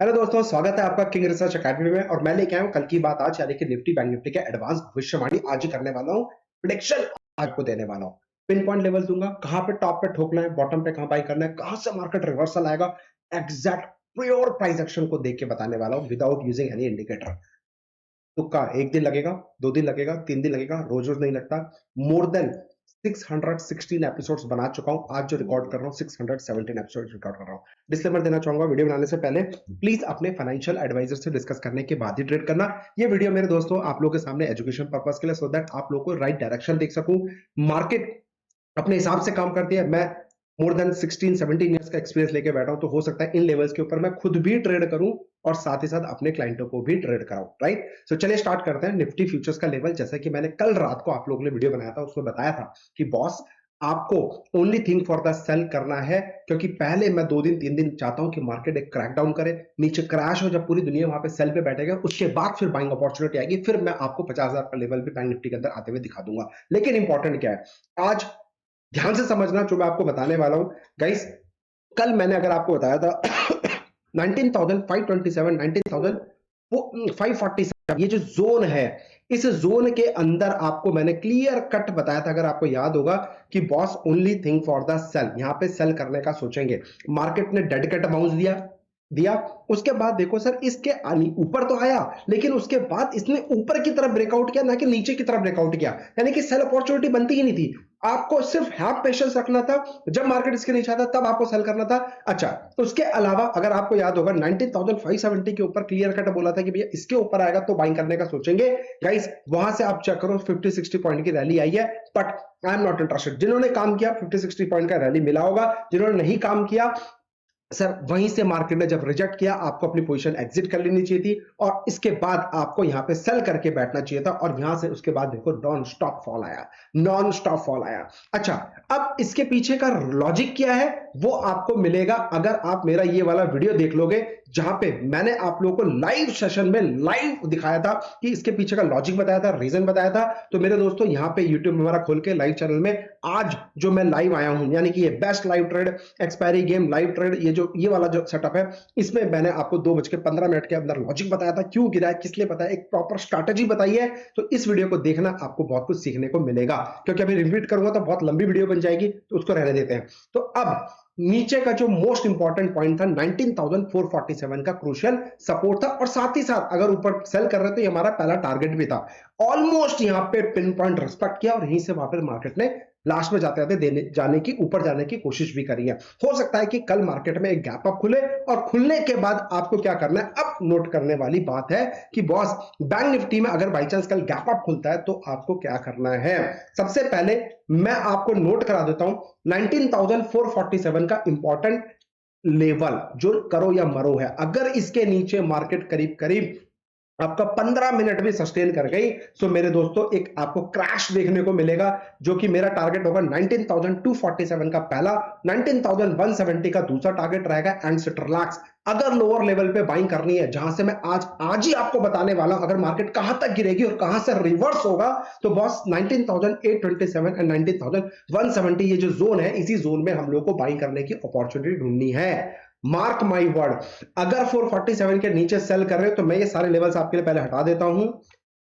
Hello दोस्तों, स्वागत है आपका किंग रिसर्च एकेडमी में। और मैं लेके आया हूं कल की बात आज, यानी कि निफ्टी बैंक निफ्टी के एडवांस भविष्यवाणी आज ही करने वाला हूं। प्रेडिक्शन आपको देने वाला हूं, पिन पॉइंट लेवल दूंगा, कहां पे टॉप पे ठोकना है, बॉटम पे कहां बाई करना है, कहां से मार्केट रिवर्सल आएगा, एग्जैक्ट प्योर प्राइस एक्शन को देख के बताने वाला हूं विदाउट यूजिंग एनी इंडिकेटर। तुक्का एक दिन लगेगा, 2 दिन लगेगा, 3 दिन लगेगा, रोज रोज नहीं लगता। मोर देन 616 एपिसोड्स बना चुका हूं। आज जो रिकॉर्ड कर रहा हूं 617 एपिसोड्स रिकॉर्ड कर रहा हूं। डिस्क्लेमर देना चाहूंगा, वीडियो बनाने से पहले प्लीज अपने फाइनेंशियल एडवाइजर से डिस्कस करने के बाद ही ट्रेड करना। ये वीडियो मेरे दोस्तों आप लोगों के सामने एजुकेशन पर्पस के लिए, सो दैट आप लोगों को राइट डायरेक्शन देख सकूं। मार्केट अपने हिसाब से काम करती है। मैं मोर देन 16-17 ईयर्स का एक्सपीरियंस लेके बैठा हूं, तो हो सकता है इन लेवल्स के ऊपर मैं खुद भी ट्रेड करूं और साथ ही साथ अपने क्लाइंटों को भी ट्रेड कराऊं। राइट, सो चलिए स्टार्ट करते हैं। निफ्टी फ्यूचर्स का लेवल, जैसा कि मैंने कल रात को आप लोगों के लिए वीडियो बनाया था, उसमें बताया था कि बॉस आपको only thing for the sell करना है, क्योंकि पहले मैं 2 दिन 3 दिन चाहता हूं कि मार्केट एक क्रैकडाउन करे, नीचे क्रैश हो, जब पूरी दुनिया वहां पे सेल पे बैठेगा, उसके बाद फिर बाइंग अपॉर्चुनिटी आएगी, फिर मैं आपको 50,000 का लेवल भी बैंक निफ्टी के अंदर आते हुए दिखा दूंगा। लेकिन इंपॉर्टेंट क्या है आज, ध्यान से समझना जो मैं आपको बताने वाला हूं गाइस। कल मैंने अगर आपको बताया था 19,527, 19,547, ये जो जोन है, इस जोन के अंदर आपको मैंने क्लियर कट बताया था, अगर आपको याद होगा, कि boss only thing for the sell, यहां पे सेल करने का सोचेंगे। मार्केट ने डेड कट बाउंस दिया दिया उसके बाद देखो सर, इसके ऊपर तो आया, लेकिन उसके बाद इसने ऊपर की तरफ ब्रेकआउट किया, ना कि नीचे की तरफ ब्रेकआउट किया, यानी कि सेल अपॉर्चुनिटी बनती ही नहीं थी। आपको सिर्फ हैव पेशेंस रखना था, जब मार्केट इसके नीचे आता तब आपको सेल करना था। अच्छा, उसके अलावा अगर आपको याद होगा 19,570 के ऊपर क्लियर कट बोला था कि भैया इसके ऊपर आएगा तो बाइंग करने का सोचेंगे। गाइस वहां से आप चेक करो, 50-60 पॉइंट की रैली आई है, but I am not interested. जिन्होंने काम किया 50-60 पॉइंट का रैली मिला होगा, जिन्होंने नहीं काम किया सर, वहीं से मार्केट ने जब रिजेक्ट किया, आपको अपनी पोजीशन एग्जिट कर लेनी चाहिए थी, और इसके बाद आपको यहां पे सेल करके बैठना चाहिए था। और यहां से उसके बाद देखो नॉन स्टॉप फॉल आया, नॉन स्टॉप फॉल आया। अच्छा, अब इसके पीछे का लॉजिक क्या है वो आपको मिलेगा अगर आप मेरा ये वाला वीडियो देख लोगे, जहां पे मैंने आप लोगों को लाइव सेशन में लाइव दिखाया था कि इसके पीछे का लॉजिक बताया था, रीजन बताया था। तो मेरे दोस्तों यहां पे यूट्यूब में हमारा खोल के लाइव चैनल में आज जो मैं लाइव आया हूं, यानी कि ये best live trade, expiry game live trade, ये वाला जो सेटअप है, इसमें मैंने आपको 2:15 के अंदर लॉजिक बताया था, क्यों गिरा है, किस लिए बताया, एक प्रॉपर स्ट्रैटेजी बताई है। तो इस वीडियो को देखना, आपको बहुत कुछ सीखने को मिलेगा, क्योंकि अभी रिपीट करूंगा तो बहुत लंबी वीडियो बन जाएगी, तो उसको रहने देते हैं। तो अब नीचे का जो मोस्ट इंपॉर्टेंट पॉइंट था 19,447 का क्रूशियल सपोर्ट था, और साथ ही साथ अगर ऊपर सेल कर रहे तो ये हमारा पहला टारगेट भी था। ऑलमोस्ट यहां पे पिन पॉइंट रेस्पेक्ट किया, और यहीं से वापस मार्केट ने लास्ट में जाते जाते ऊपर जाने की कोशिश भी करी है। हो सकता है कि कल मार्केट में एक गैप अप खुले, और खुलने के बाद आपको क्या करना है, अब नोट करने वाली बात है कि बॉस बैंक निफ्टी में अगर बाई चांस कल गैप अप खुलता है तो आपको क्या करना है। सबसे पहले मैं आपको नोट करा देता हूं 19,447 का इंपॉर्टेंट लेवल, जो करो या मरो है। अगर इसके नीचे मार्केट करीब करीब आपका 15 मिनट भी सस्टेन कर गई, तो मेरे दोस्तों एक आपको क्रैश देखने को मिलेगा, जो कि मेरा टारगेट होगा 19,247 का पहला, 19,170 का दूसरा टारगेट रहेगा, एंड सिट रिलैक्स। अगर लोअर लेवल पे बाइंग करनी है, जहां से मैं आज ही आपको बताने वाला हूं, अगर मार्केट कहां तक गिरेगी और कहां से रिवर्स होगा, तो बॉस 19,827 एंड 19,170 ये जो जोन है, इसी जोन में हम लोग को बाइंग करने की अपॉर्चुनिटी ढूंढनी है। मार्क माई वर्ड, अगर 447 के नीचे सेल कर रहे हो तो मैं ये सारे लेवल्स आपके लिए पहले हटा देता हूं,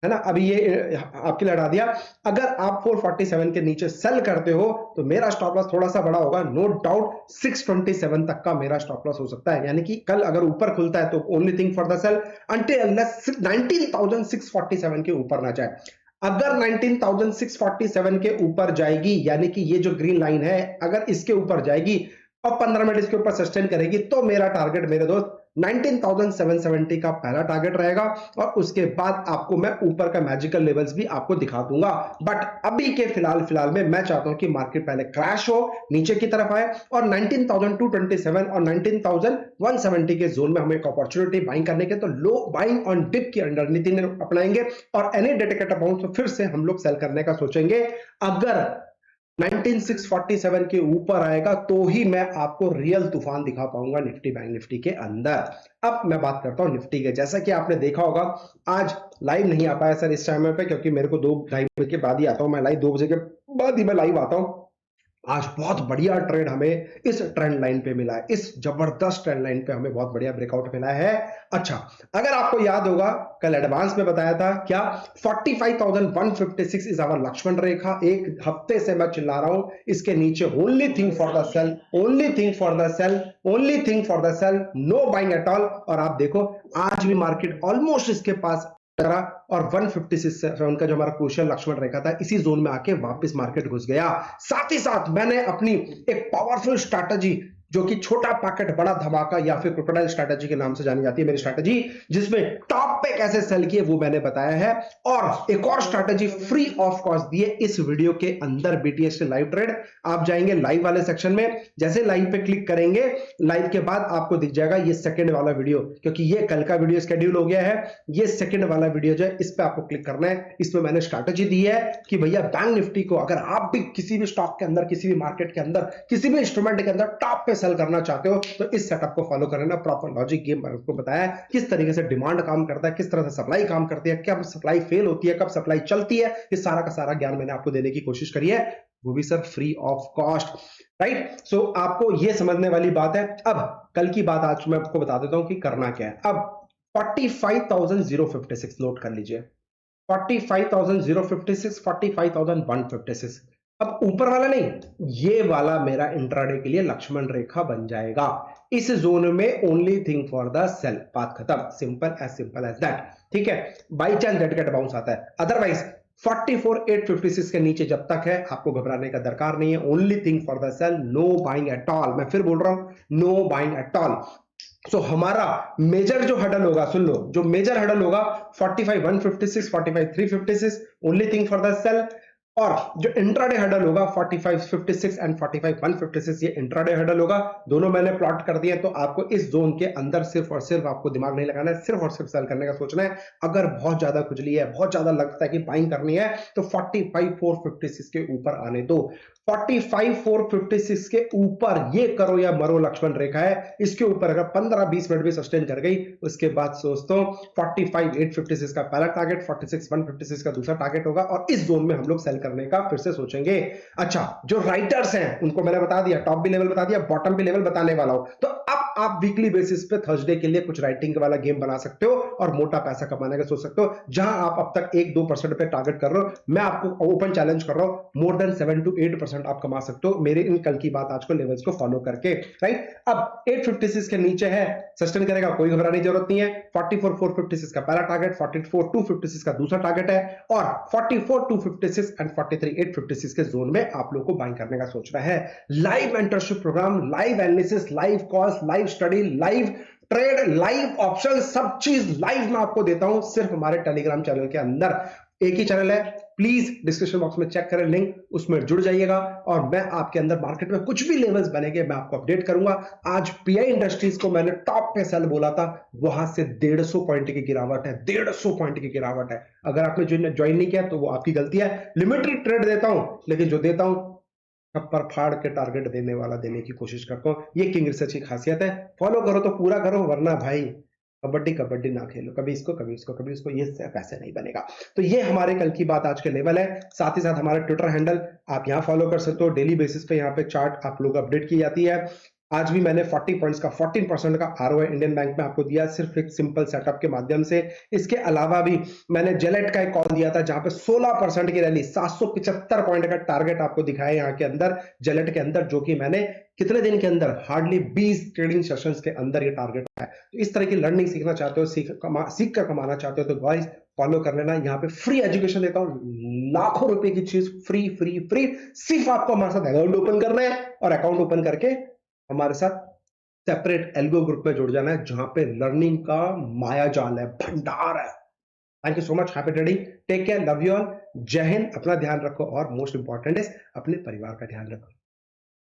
है ना, अभी ये आपके लिए हटा दिया। अगर आप 447 के नीचे सेल करते हो तो मेरा स्टॉप लॉस थोड़ा सा बड़ा होगा, नो डाउट 627 तक का मेरा स्टॉप लॉस हो सकता है, यानी कि कल अगर ऊपर खुलता है तो only thing for the sell until unless 19,647 के ऊपर ना जाए। अगर 19,647 के ऊपर जाएगी, यानी कि ये जो ग्रीन लाइन है, अगर इसके ऊपर जाएगी और 15 मिनट इसके ऊपर सस्टेन करेगी, तो मेरा टारगेट मेरे दोस्त 19,770 का पहला टारगेट रहेगा, और उसके बाद आपको मैं ऊपर का मैजिकल लेवल्स भी आपको दिखा दूंगा। बट अभी के फिलहाल में मैं चाहता हूं कि मार्केट पहले क्रैश हो, नीचे की तरफ आए, और 19,227 और 19,170 के जोन में हमें एक अपॉर्चुनिटी बाइंग करने के, तो लो बाइंग ऑन डिप की रणनीति अपनाएंगे, और एनी डेडिकेटेड अमाउंट तो फिर से हम लोग सेल करने का सोचेंगे। अगर 19,647 के ऊपर आएगा तो ही मैं आपको रियल तूफान दिखा पाऊंगा निफ्टी बैंक निफ्टी के अंदर। अब मैं बात करता हूं निफ्टी के, जैसा कि आपने देखा होगा आज लाइव नहीं आ पाया सर इस टाइम पे, क्योंकि मेरे को 2-2:30 बजे के बाद ही आता हूं मैं लाइव, 2 बजे के बाद ही मैं लाइव आता हूं। आज बहुत बढ़िया ट्रेड हमें इस ट्रेंड लाइन पे मिला है, इस जबरदस्त ट्रेंड लाइन पे हमें बहुत बढ़िया ब्रेकआउट मिला है। अच्छा, अगर आपको याद होगा कल एडवांस में बताया था क्या 45,156 इज आवर लक्ष्मण रेखा। एक हफ्ते से मैं चिल्ला रहा हूं इसके नीचे only thing for the sell, only thing for the sell, only thing for the sell, no buying at all. और आप देखो आज भी मार्केट ऑलमोस्ट इसके पास और 156 का जो हमारा क्रूशियल लक्ष्मण रेखा था इसी जोन में आके वापस मार्केट घुस गया। साथ ही साथ मैंने अपनी एक पावरफुल स्ट्रैटेजी जो कि छोटा पैकेट बड़ा धमाका या फिर क्रोकोडाइल स्ट्रैटेजी के नाम से जानी जाती है मेरी स्ट्रैटेजी, जिसमें टॉप पे कैसे सेल किए वो मैंने बताया है। और एक और स्ट्रैटेजी फ्री ऑफ कॉस्ट दी है इस वीडियो के अंदर, बीटीएस के लाइव ट्रेड। आप जाएंगे लाइव वाले सेक्शन में, जैसे लाइव पे क्लिक करेंगे लाइव के बाद आपको दिख जाएगा ये सेकंड वाला वीडियो, क्योंकि ये कल का वीडियो शेड्यूल हो गया है। ये सेकंड वाला वीडियो जो है इस पे आपको क्लिक करना है। इसमें मैंने स्ट्रैटेजी दी है कि भैया बैंक निफ्टी को अगर आप भी किसी भी स्टॉक के अंदर, किसी भी मार्केट के अंदर, किसी भी इंस्ट्रूमेंट के अंदर टॉप पे सेल करना चाहते हो तो इस सेटअप को फॉलो करना। प्रॉपर लॉजिक गेम मैंने आपको बताया किस तरीके से डिमांड काम करता है, किस तरह से सप्लाई काम करती है, कब सप्लाई फेल होती है, कब सप्लाई चलती है, ये सारा का सारा ज्ञान मैंने आपको देने की कोशिश करी है, वो भी sir free of cost, right. So आपको ये समझने वाली बात है। अब कल की बात आज मैं आपको बता देता हूं कि करना क्या है। अब 45,056 नोट कर लीजिए, 45,056, 45,156। अब ऊपर वाला नहीं, ये वाला मेरा इंट्राडे के लिए लक्ष्मण रेखा बन जाएगा। इस जोन में only thing for the sell, बात खत्म, सिंपल एज दैट। ठीक है, by chance dead cat bounce आता है, अदरवाइज 44,856 के नीचे जब तक है आपको घबराने का दरकार नहीं है। Only thing for the sell, no buying at all. मैं फिर बोल रहा हूं, no buying at all. So हमारा मेजर जो हडल होगा, सुन लो, जो मेजर हडल होगा 45,156, 45,356, only thing for the sell. और जो इंट्राडे हडल होगा 45,56 एंड 45,156, ये इंट्राडे हडल होगा। दोनों मैंने प्लॉट कर दिए, तो आपको इस जोन के अंदर सिर्फ और सिर्फ आपको दिमाग नहीं लगाना है, सिर्फ और सिर्फ सेल करने का सोचना है। अगर बहुत ज्यादा खुजली है, बहुत ज्यादा लगता है कि बाइंग करनी है, तो 45,456 के ऊपर आने दो। 45,456 के ऊपर ये करो या मरो लक्ष्मण रेखा है। इसके ऊपर अगर 15-20 मिनट भी सस्टेन कर गई, उसके बाद दोस्तों 45,856 का पहला टारगेट, 46,156 का दूसरा टारगेट होगा, और इस जोन में हम लोग सेल करने का फिर से सोचेंगे। अच्छा, जो राइटर्स हैं उनको मैंने बता दिया, टॉप भी लेवल बता दिया, बॉटम भी लेवल बताने वाला हूं। तो अब आप वीकली बेसिस पे थर्सडे के लिए कुछ राइटिंग वाला गेम बना सकते हो और मोटा पैसा कमाने का सोच सकते हो। जहां आप अब तक 1-2% पे टारगेट कर रहे हो, मैं आपको ओपन चैलेंज कर रहा हूं, मोर देन 7 to 8% आप कमा सकते हो मेरे इन कल की बात आज को लेवल्स को फॉलो करके, राइट। अब 856 के नीचे है, सस्टेन करेगा, कोई घबराने की जरूरत नहीं है। 44,456 का पहला टारगेट, 44,256 का दूसरा टारगेट है, और 44,256 एंड 43,856 के जोन में आप लोगों को बाइंग करने का सोचना है। Live mentorship program, live analysis, live calls, live study, live trade, live option, सब चीज लाइव में आपको देता हूं सिर्फ हमारे टेलीग्राम चैनल के अंदर। एक ही चैनल है, प्लीज डिस्क्रिप्शन बॉक्स में चेक करें लिंक, उसमें जुड़ जाइएगा। और मैं आपके अंदर मार्केट में कुछ भी लेवल्स बनेंगे मैं आपको अपडेट करूंगा। आज पीआई इंडस्ट्रीज को मैंने टॉप पे सेल बोला था, वहां से 150 पॉइंट की गिरावट है, 150 पॉइंट की गिरावट है। अगर आपने ज्वाइन नहीं किया तो वो आपकी गलती है। लिमिटेड ट्रेड देता हूं, लेकिन जो देता हूं पर फाड़ के टारगेट देने वाला देने की कोशिश करता हूं। ये किंग रिसर्च की खासियत है, फॉलो करो तो पूरा करो, वरना भाई कबड्डी कबड्डी ना खेलो, कभी इसको कभी उसको कभी उसको, ये पैसे नहीं बनेगा। तो ये हमारे कल की बात आज के लेवल है। साथ ही साथ हमारा ट्विटर हैंडल आप यहाँ फॉलो कर सकते हो, डेली बेसिस पे यहाँ पे चार्ट आप लोग अपडेट की जाती है। आज भी मैंने 40 पॉइंट्स का 14% का आरओआई इंडियन बैंक में आपको दिया, सिर्फ एक सिंपल सेटअप के माध्यम से। इसके अलावा भी मैंने जेलेट का एक कॉल दिया था जहां पे 16% की रैली, 775 पॉइंट का टारगेट आपको दिखाया यहाँ के अंदर जेलेट के अंदर, जो कि मैंने कितने दिन के अंदर, हार्डली 20 ट्रेडिंग सेशंस के अंदर ये टारगेट है। तो इस तरह की लर्निंग सीखना चाहते हो, सीख कर कमाना चाहते हो, तो गाइस फॉलो कर लेना। यहाँ पे फ्री एजुकेशन देता हूँ, लाखों रुपए की चीज फ्री फ्री फ्री। सिर्फ आपको हमारे साथ अकाउंट ओपन करना है, और अकाउंट ओपन करके हमारे साथ सेपरेट एल्गो ग्रुप में जुड़ जाना है, जहां पे लर्निंग का माया जाल है, भंडार है। Thank you so much, happy trading, take care, love you all, जय हिंद, अपना ध्यान रखो, और मोस्ट इंपॉर्टेंट है अपने परिवार का ध्यान रखो।